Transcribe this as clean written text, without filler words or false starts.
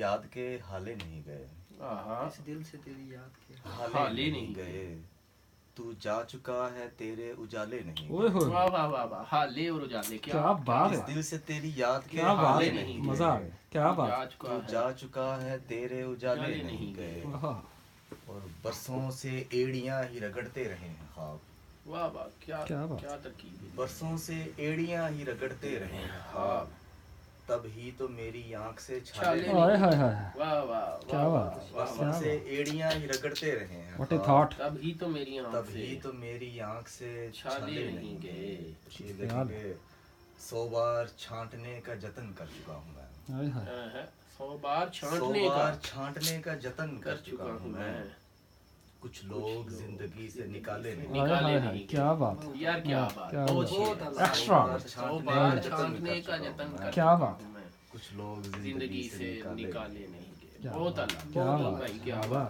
याद के हाले नहीं गए, इस दिल से तेरी याद के हाले नहीं गए, तू जा चुका है तेरे उजाले नहीं ओए गए। होए वाह वाह वाह वाह, हाले और उजाले, क्या बात इस है, दिल से तेरी याद के क्या बात हाले है, नहीं मजा आ गए, गया, क्या बात जा है। चुका तू है जा चुका है तेरे उजाले उजाले नहीं नहीं गए। आहा, और बरसों से एड़ियां ही रगड़ते रहे हैं ख्वाब, वाह वाह, क्या क्या बात। क्या तरकीब है। बरसों से एड़ियां ही रगड़ते रहे हैं ख्वाब, तब ही तो मेरी आंख से छाले छाले नहीं हाय नहीं। हाय हाय, वाह वाह क्या वाह बात, वाह, वाह बरसों वाह। से एड़ियां ही रगड़ते रहे हैं व्हाट ए ख्वाब, थॉट। तब ही तो मेरी आंख तब से ही तो मेरी आंख से छाले छाले नहीं नहीं गए। गए। ये याद। देखेंगे 100 बार छांटने का जतन कर चुका हूँ मैं, हाय हाय, है 100 बार 100 छांटने का बार छांटने का जतन कर चुका हूँ मैं। कुछ लोग जिंदगी से निकाले नहीं, हाय निकाले हाय नहीं हाय, गए। क्या बात है, यार क्या बात, क्या बहुत बात। अच्छी। एक्स्ट्रा। 100 बार छांटने का जतन कर क्या चुका बात। हूँ मैं, कुछ लोग जिंदगी से निकाले नहीं गए। क्या बहुत बात, अल्लाह, क्या बहुत बात, भाई, क्या क्या बात। बात।